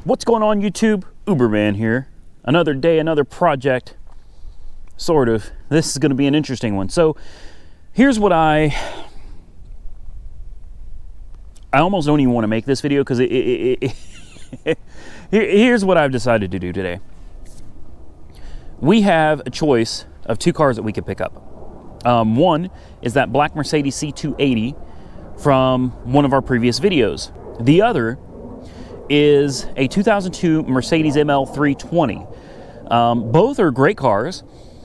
What's going on, YouTube? Uberman here. Another day, another project. Sort of. This is going to be an interesting one. So here's what I almost don't even want to make this video because here's what I've decided to do today. We have a choice of two cars that we could pick up. One is that black Mercedes C280 from one of our previous videos. The other is a 2002 Mercedes ML320. Both are great cars.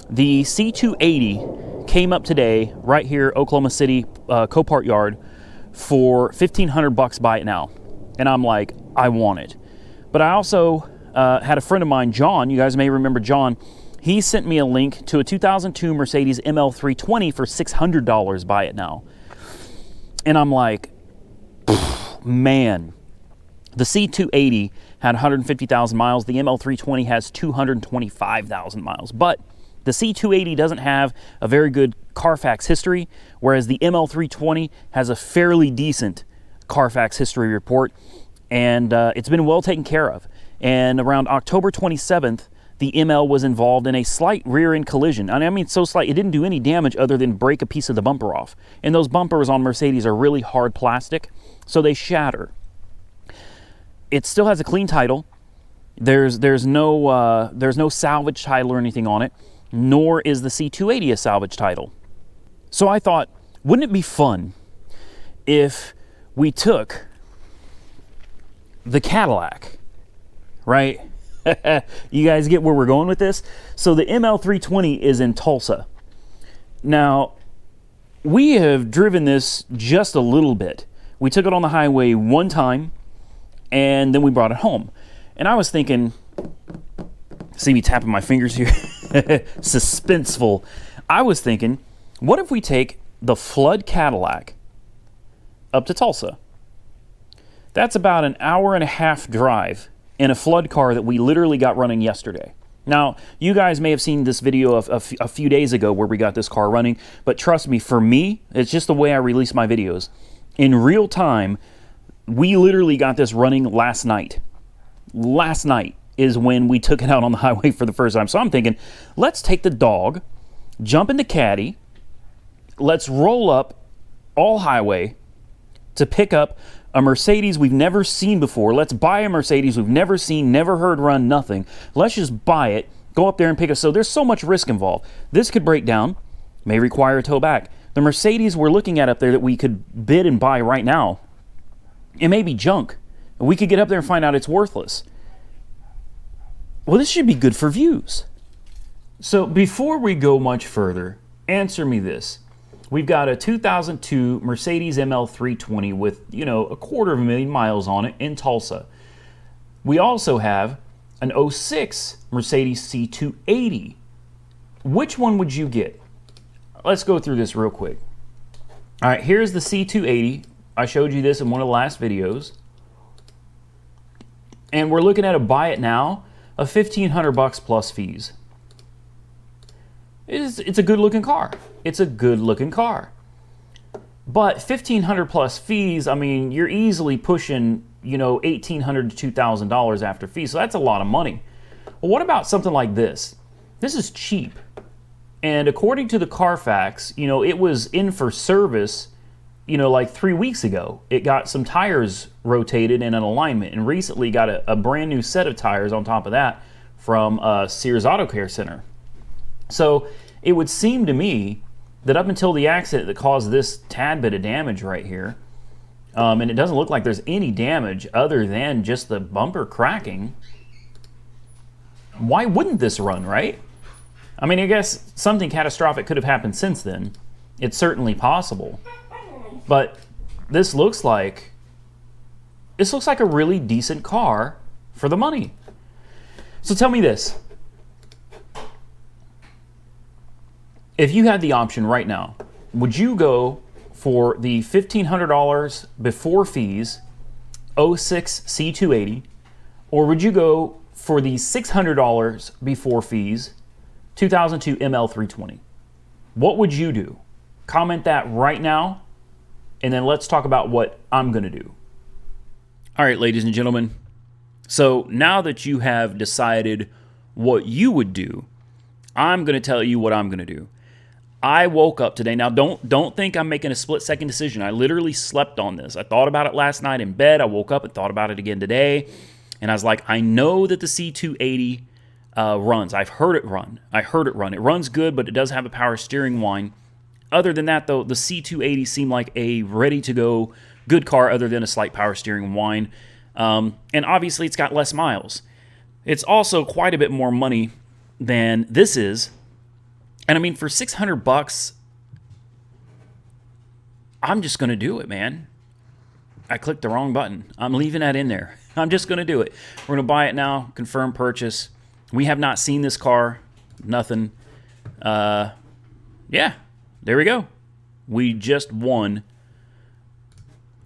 The C280 came up today right here, Oklahoma City Copart yard for $1,500 buy it now. And I'm like, I want it. But I also had a friend of mine, John, you guys may remember John, he sent me a link to a 2002 Mercedes ML320 for $600 buy it now. And I'm like, man, the C280 had 150,000 miles. The ML320 has 225,000 miles. But the C280 doesn't have a very good Carfax history, whereas the ML320 has a fairly decent Carfax history report. And it's been well taken care of. And around October 27th, the ML was involved in a slight rear-end collision. I mean, so slight, it didn't do any damage other than break a piece of the bumper off. And those bumpers on Mercedes are really hard plastic, so they shatter. It still has a clean title. There's no salvage title or anything on it, nor is the C280 a salvage title. So I thought, wouldn't it be fun if we took the Cadillac, right? You guys get where we're going with this? So the ML320 is in Tulsa. Now, we have driven this just a little bit. We took it on the highway one time, and then we brought it home. And I was thinking, see me tapping my fingers here? Suspenseful. I was thinking, what if we take the Flood Cadillac up to Tulsa? That's about an hour and a half drive in a Flood car that we literally got running yesterday. Now, you guys may have seen this video of a few days ago where we got this car running, but trust me, for me, it's just the way I release my videos. In real time, we literally got this running last night. Last night is when we took it out on the highway for the first time. So I'm thinking, let's take the dog, jump in the caddy, let's roll up all highway to pick up a Mercedes we've never seen before. Let's buy a Mercedes we've never seen, never heard run, nothing. Let's just buy it, go up there and pick it. So there's so much risk involved. This could break down, may require a tow back. The Mercedes we're looking at up there that we could bid and buy right now, it may be junk. We could get up there and find out it's worthless. Well, this should be good for views. So before we go much further, answer me this. We've got a 2002 Mercedes ML320 with, 250,000 miles on it in Tulsa. We also have an 06 Mercedes C280. Which one would you get? Let's go through this real quick. All right, here's the C280. I showed you this in one of the last videos. And we're looking at a buy it now of $1,500 plus fees. It's a good looking car. It's a good looking car. But $1,500 plus fees, I mean, you're easily pushing, $1,800 to $2,000 after fees. So that's a lot of money. Well, what about something like this? This is cheap. And according to the Carfax, it was in for service, like 3 weeks ago. It got some tires rotated in an alignment and recently got a brand new set of tires on top of that from Sears Auto Care Center. So it would seem to me that up until the accident that caused this tad bit of damage right here, and it doesn't look like there's any damage other than just the bumper cracking, why wouldn't this run, right? I mean, I guess something catastrophic could have happened since then. It's certainly possible. But this looks like a really decent car for the money. So tell me this. If you had the option right now, would you go for the $1,500 before fees 06 C280, or would you go for the $600 before fees 2002 ML320? What would you do? Comment that right now, and then let's talk about what I'm going to do. All right, ladies and gentlemen, So now that you have decided what you would do, I'm going to tell you what I'm going to do. I woke up today. Now, don't think I'm making a split-second decision. I literally slept on this. I thought about it last night in bed. I woke up and thought about it again today. And I was like, I know that the C280 runs. I've heard it run. I heard it run. It runs good, but it does have a power steering whine. Other than that, though, the C280 seemed like a ready-to-go good car other than a slight power steering whine. And obviously, it's got less miles. It's also quite a bit more money than this is. And I mean, for $600, I'm just going to do it, man. I clicked the wrong button. I'm leaving that in there. I'm just going to do it. We're going to buy it now, confirm purchase. We have not seen this car, nothing. Yeah, there we go. We just won.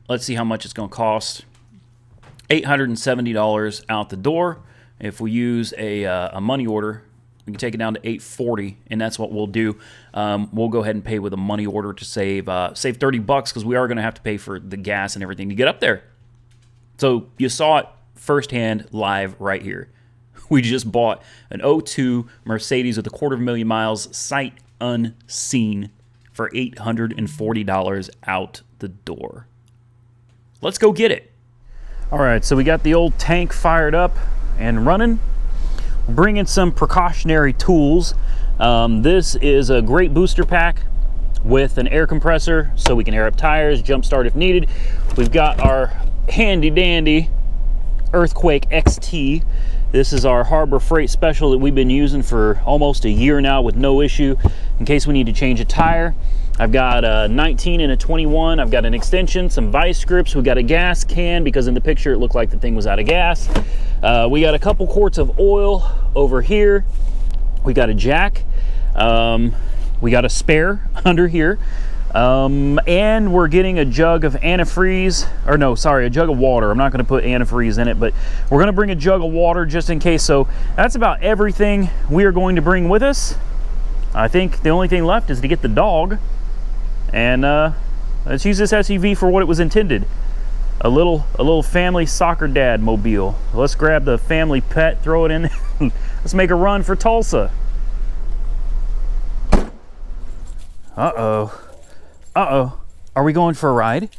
Let's see how much it's going to cost. $870 out the door. If we use a money order, we can take it down to $840, and that's what we'll do. We'll go ahead and pay with a money order to save $30 because we are going to have to pay for the gas and everything to get up there. So you saw it firsthand live right here. We just bought an 02 Mercedes with 250,000 miles, sight unseen, for $840 out the door. Let's go get it. All right, so we got the old tank fired up and running. Bringing some precautionary tools. This is a great booster pack with an air compressor so we can air up tires, jump start if needed. We've got our handy dandy Earthquake XT. This is our Harbor Freight Special that we've been using for almost a year now with no issue in case we need to change a tire. I've got a 19 and a 21. I've got an extension, some vice grips. We got a gas can because in the picture it looked like the thing was out of gas. We got a couple quarts of oil over here. We got a jack. We got a spare under here. And we're getting a jug of antifreeze, or no, sorry, a jug of water. I'm not going to put antifreeze in it, but we're going to bring a jug of water just in case. So that's about everything we are going to bring with us. I think the only thing left is to get the dog. And let's use this SUV for what it was intended. A little family soccer dad mobile. Let's grab the family pet, throw it in there. Let's make a run for Tulsa. Uh-oh. Uh-oh. Are we going for a ride?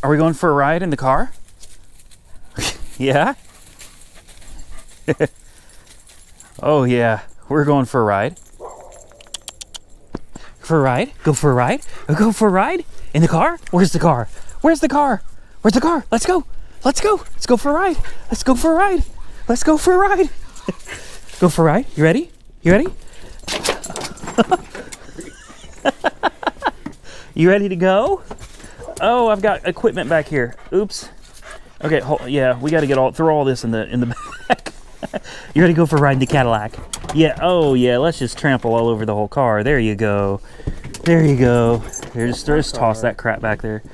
Are we going for a ride in the car? Yeah? Oh yeah, we're going for a ride. For a ride? Go for a ride? Go for a ride? In the car? Where's the car? Where's the car? Where's the car? Let's go. Let's go. Let's go for a ride. Let's go for a ride. Let's go for a ride. Go for a ride. You ready? You ready? You ready to go? Oh, I've got equipment back here. Oops. Okay, yeah, we got to throw all this in the back. You ready to go for a ride in the Cadillac? Yeah. Oh, yeah. Let's just trample all over the whole car. There you go. There you go. Just toss that crap back there.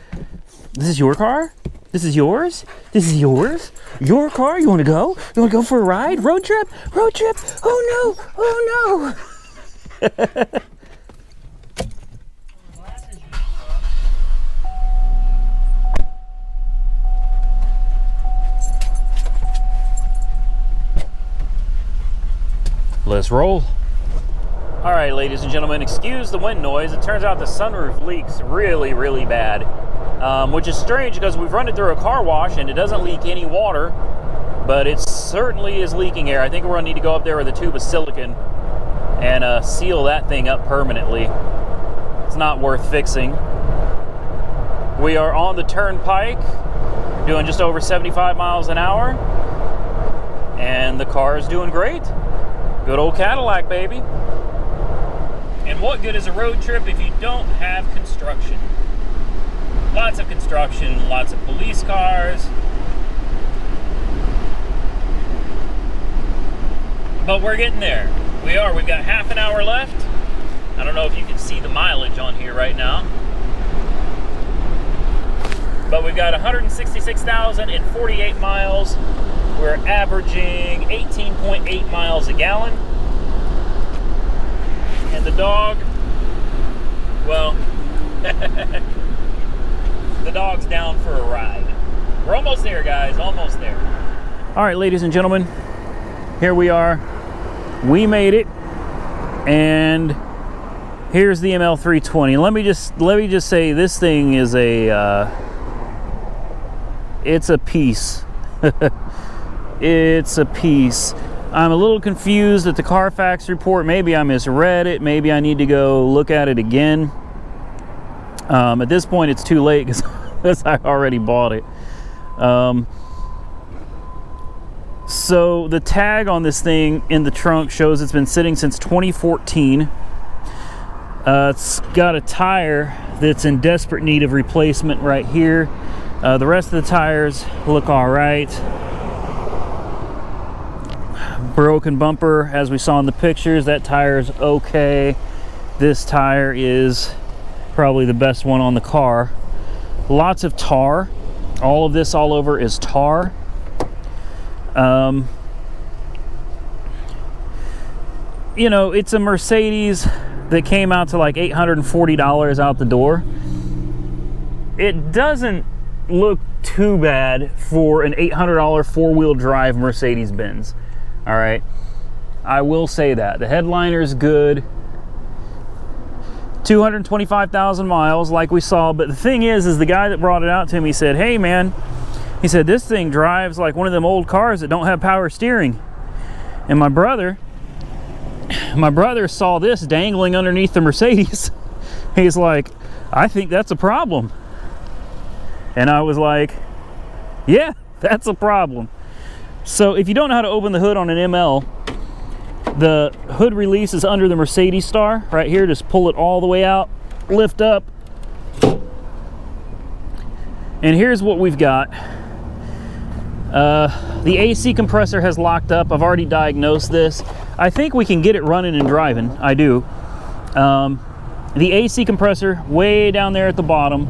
This is your car? This is yours? This is yours? Your car? You want to go? You want to go for a ride? Road trip? Road trip? Oh no! Oh no! Let's roll. All right, ladies and gentlemen, excuse the wind noise. It turns out the sunroof leaks really, really bad, which is strange because we've run it through a car wash and it doesn't leak any water, but it certainly is leaking air. I think we're gonna need to go up there with a tube of silicone and seal that thing up permanently. It's not worth fixing. We are on the turnpike, doing just over 75 miles an hour, and the car is doing great. Good old Cadillac, baby. And what good is a road trip if you don't have construction? Lots of construction, lots of police cars. But we're getting there. We are. We've got half an hour left. I don't know if you can see the mileage on here right now. But we've got 166,048 miles. We're averaging 18.8 miles a gallon. And the dog, well, the dog's down for a ride. We're almost there, guys, almost there. All right, ladies and gentlemen, here we are. We made it, and here's the ML320. Let me just say, this thing is it's a piece. It's a piece. I'm a little confused at the Carfax report. Maybe I misread it. Maybe I need to go look at it again. At this point, it's too late because I already bought it. So the tag on this thing in the trunk shows it's been sitting since 2014. It's got a tire that's in desperate need of replacement right here. The rest of the tires look all right. Broken bumper, as we saw in the pictures, that tire's okay. This tire is probably the best one on the car. Lots of tar. All of this all over is tar. You know, it's a Mercedes that came out to like $840 out the door. It doesn't look too bad for an $800 four-wheel drive Mercedes-Benz. All right, I will say that. The headliner is good. 225,000 miles like we saw, but the thing is the guy that brought it out to me said, hey man, he said, this thing drives like one of them old cars that don't have power steering. And my brother saw this dangling underneath the Mercedes. He's like, I think that's a problem. And I was like, yeah, that's a problem. So if you don't know how to open the hood on an ML, the hood release is under the Mercedes star right here. Just pull it all the way out, lift up, and here's what we've got. The AC compressor has locked up. I've already diagnosed this. I think we can get it running and driving. I do. The AC compressor way down there at the bottom,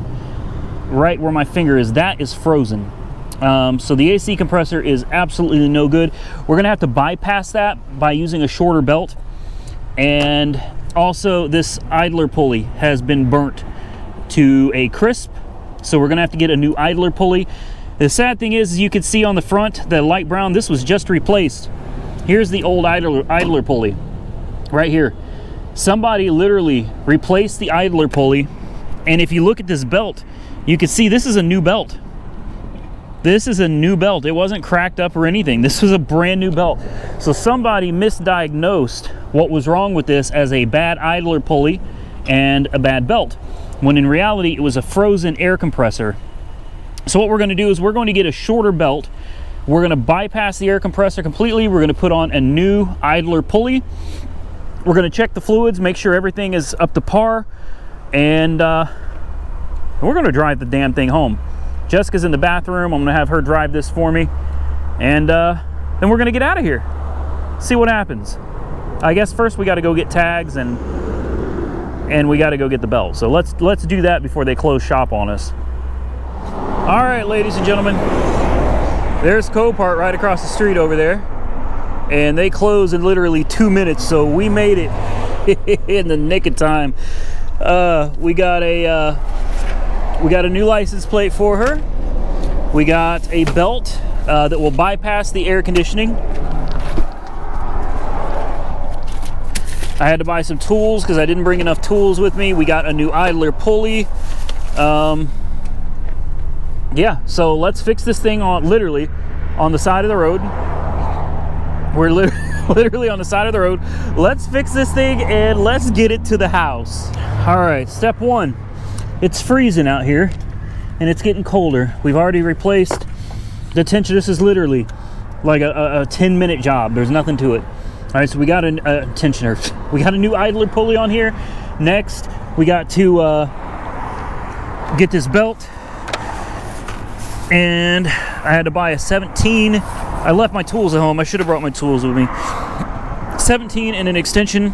right where my finger is, that is frozen. So the AC compressor is absolutely no good. We're gonna have to bypass that by using a shorter belt. And also this idler pulley has been burnt to a crisp. So we're gonna have to get a new idler pulley. The sad thing is you can see on the front, the light brown, this was just replaced. Here's the old idler pulley right here. Somebody literally replaced the idler pulley. And if you look at this belt, you can see this is a new belt. This is a new belt. It wasn't cracked up or anything. This was a brand new belt. So somebody misdiagnosed what was wrong with this as a bad idler pulley and a bad belt, when in reality it was a frozen air compressor. So what we're going to do is we're going to get a shorter belt. We're going to bypass the air compressor completely. We're going to put on a new idler pulley. We're going to check the fluids, make sure everything is up to par, and we're going to drive the damn thing home. Jessica's in the bathroom. I'm gonna have her drive this for me, and then we're gonna get out of here, see what happens. I guess first we got to go get tags and we got to go get the belt. So let's do that before they close shop on us. All right, ladies and gentlemen, there's Copart right across the street over there, and they close in literally 2 minutes. So we made it in the nick of time. We got a new license plate for her. We got a belt that will bypass the air conditioning. I had to buy some tools because I didn't bring enough tools with me. We got a new idler pulley. Yeah, so let's fix this thing literally on the side of the road. We're literally on the side of the road. Let's fix this thing and let's get it to the house. All right, step one. It's freezing out here and it's getting colder. We've already replaced the tensioner. This is literally like a 10-minute job. There's nothing to it. All right, so we got a tensioner. We got a new idler pulley on here. Next, we got to get this belt. And I had to buy a 17. I left my tools at home. I should have brought my tools with me. 17 and an extension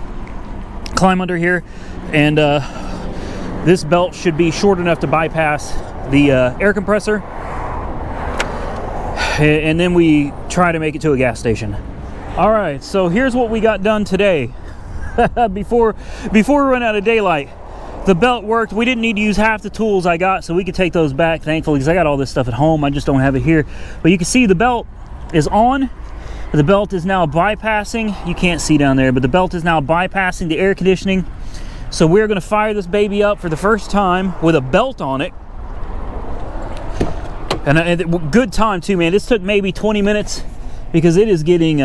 climb under here. And this belt should be short enough to bypass the air compressor, and then we try to make it to a gas station. All right, so here's what we got done today. before we run out of daylight, the belt worked. We didn't need to use half the tools I got, so we could take those back, thankfully, because I got all this stuff at home. I just don't have it here. But you can see the belt is on. The belt is now bypassing, you can't see down there, but the belt is now bypassing the air conditioning. So we're going to fire this baby up for the first time with a belt on it. And good time too, man. This took maybe 20 minutes because it is getting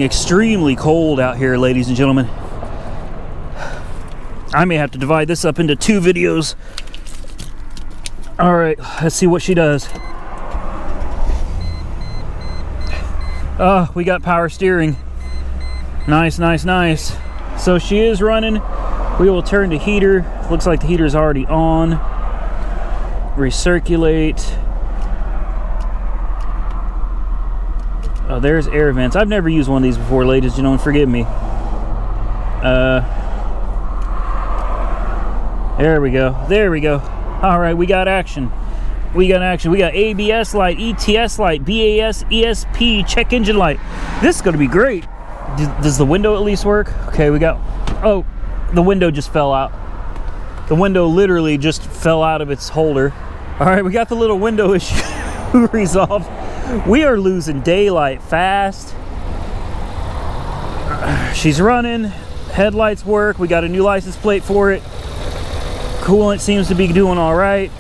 extremely cold out here, ladies and gentlemen. I may have to divide this up into 2 videos. All right, let's see what she does. We got power steering. Nice, nice, nice. So she is running. We will turn the heater. Looks like the heater is already on. Recirculate. Oh, there's air vents. I've never used one of these before, ladies and gentlemen. Forgive me. There we go. There we go. All right, we got action. We got action. We got ABS light, ETS light, BAS, ESP, check engine light. This is going to be great. Does the window at least work? Okay, we got... Oh, the window just fell out. The window literally just fell out of its holder. All right, we got the little window issue resolved. We are losing daylight fast. She's running. Headlights work. We got a new license plate for it. Coolant seems to be doing all right.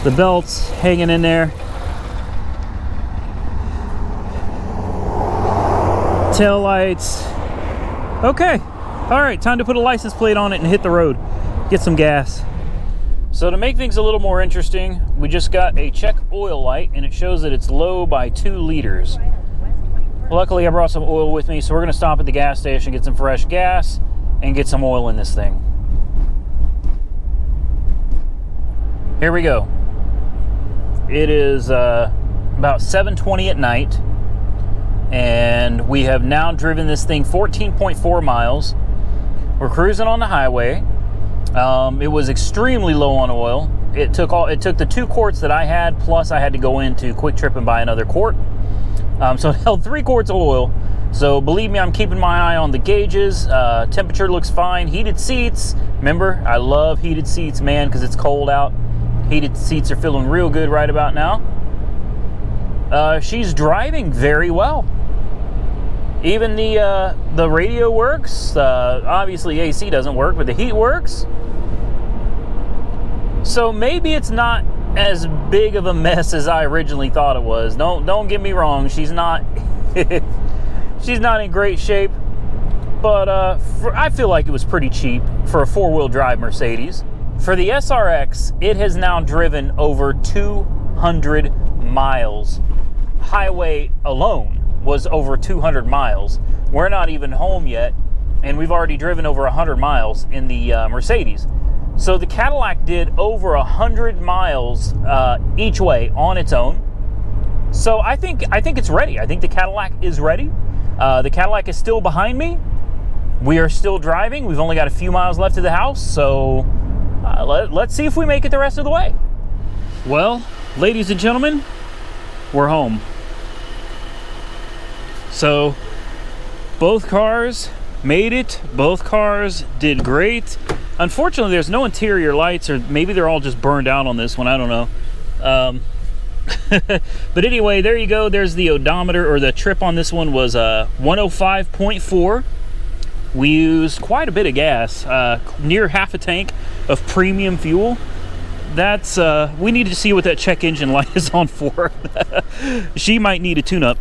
The belt's hanging in there. Tail lights. Okay. All right, time to put a license plate on it and hit the road. Get some gas. So to make things a little more interesting, we just got a check oil light and it shows that it's low by 2 liters. Luckily, I brought some oil with me, so we're gonna stop at the gas station, get some fresh gas, and get some oil in this thing. Here we go. It is about 7:20 at night, and we have now driven this thing 14.4 miles. We're cruising on the highway. It was extremely low on oil. It took the 2 quarts that I had, plus I had to go into Quick Trip and buy another quart. So it held 3 quarts of oil. So believe me, I'm keeping my eye on the gauges. Temperature looks fine. Heated seats. Remember, I love heated seats, man, because it's cold out. Heated seats are feeling real good right about now. She's driving very well. Even the radio works. Obviously AC doesn't work, but the heat works. So maybe it's not as big of a mess as I originally thought it was. Don't get me wrong. She's not she's not in great shape, but I feel like it was pretty cheap for a 4-wheel drive Mercedes. For the SRX, it has now driven over 200 miles. Highway alone was over 200 miles. We're not even home yet, and we've already driven over 100 miles in the Mercedes. So the Cadillac did over 100 miles each way on its own. So I think it's ready. I think the Cadillac is ready. The Cadillac is still behind me. We are still driving. We've only got a few miles left to the house, so let's see if we make it the rest of the way. Well, ladies and gentlemen, we're home. So both cars made it. Both cars did great. Unfortunately, there's no interior lights, or maybe they're all just burned out on this one. I don't know. But anyway, there you go. There's the odometer, or the trip on this one was 105.4. We used quite a bit of gas, near half a tank of premium fuel. That's we need to see what that check engine light is on for. She might need a tune-up.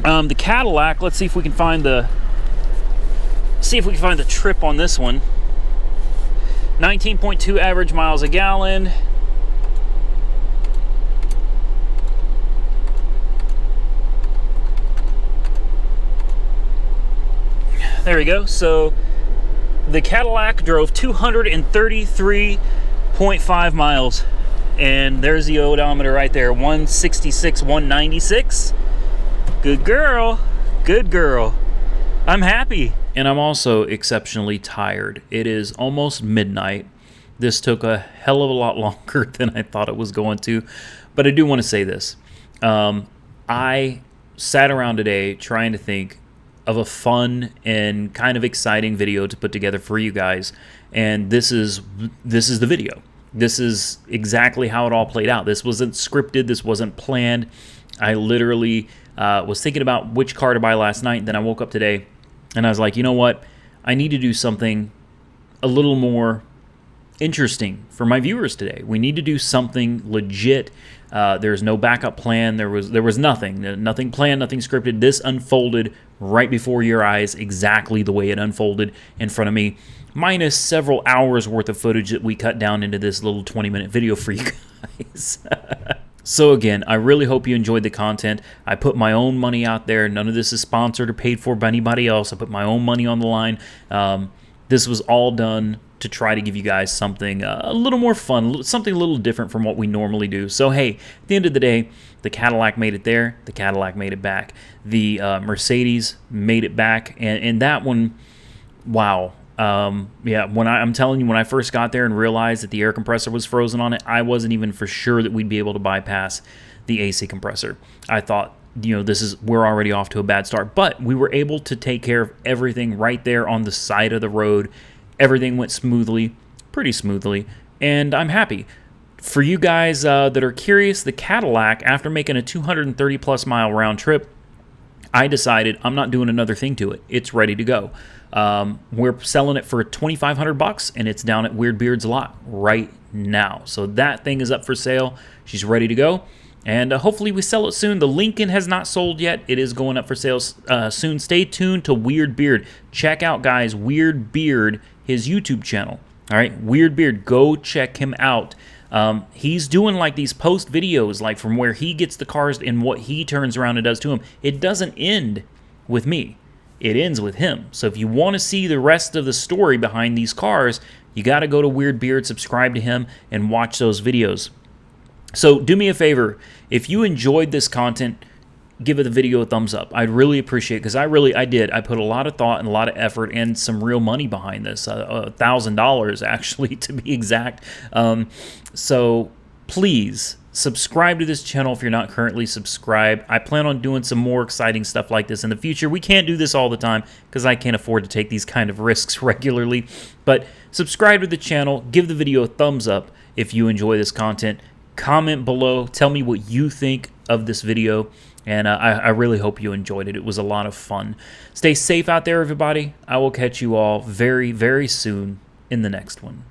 The Cadillac, let's see if we can find the trip on this one. 19.2 average miles a gallon. There we go. So the Cadillac drove 233.5 miles, and there's the odometer right there, 166, 196. Good girl. Good girl. I'm happy. And I'm also exceptionally tired. It is almost midnight. This took a hell of a lot longer than I thought it was going to. But I do want to say this. I sat around today trying to think of a fun and kind of exciting video to put together for you guys. And this is the video. This is exactly how it all played out. This wasn't scripted. This wasn't planned. I literally was thinking about which car to buy last night. Then I woke up today and I was like, you know what? I need to do something a little more interesting for my viewers today. We need to do something legit. There's no backup plan. There was nothing planned, nothing scripted. This unfolded right before your eyes, exactly the way it unfolded in front of me, minus several hours worth of footage that we cut down into this little 20-minute video for you guys. So again, I really hope you enjoyed the content. I put my own money out there. None of this is sponsored or paid for by anybody else. I put my own money on the line. This was all done to try to give you guys something a little more fun, something a little different from what we normally do. So hey, at the end of the day, the Cadillac made it there. The Cadillac made it back. The Mercedes made it back. And that one, wow. Yeah, I'm telling you, when I first got there and realized that the air compressor was frozen on it, I wasn't even for sure that we'd be able to bypass the AC compressor. I thought, we're already off to a bad start. But we were able to take care of everything right there on the side of the road. Everything went smoothly, pretty smoothly, and I'm happy. For you guys that are curious, the Cadillac, after making a 230-plus mile round trip, I decided I'm not doing another thing to it. It's ready to go. We're selling it for $2,500, and it's down at Weird Beard's lot right now. So that thing is up for sale. She's ready to go. And hopefully we sell it soon. The Lincoln has not sold yet. It is going up for sale soon. Stay tuned to Weird Beard. Check out, guys, Weird Beard, his YouTube channel. All right, Weird Beard. Go check him out. He's doing like these post videos, like from where he gets the cars and what he turns around and does to them. It doesn't end with me. It ends with him. So if you want to see the rest of the story behind these cars, you got to go to Weird Beard, subscribe to him, and watch those videos. So do me a favor, if you enjoyed this content, give the video a thumbs up. I'd really appreciate it, because I did. I put a lot of thought and a lot of effort and some real money behind this, $1,000 actually, to be exact. So please subscribe to this channel if you're not currently subscribed. I plan on doing some more exciting stuff like this in the future. We can't do this all the time because I can't afford to take these kind of risks regularly. But subscribe to the channel. Give the video a thumbs up if you enjoy this content. Comment below. Tell me what you think of this video. And I really hope you enjoyed it. It was a lot of fun. Stay safe out there, everybody. I will catch you all very, very soon in the next one.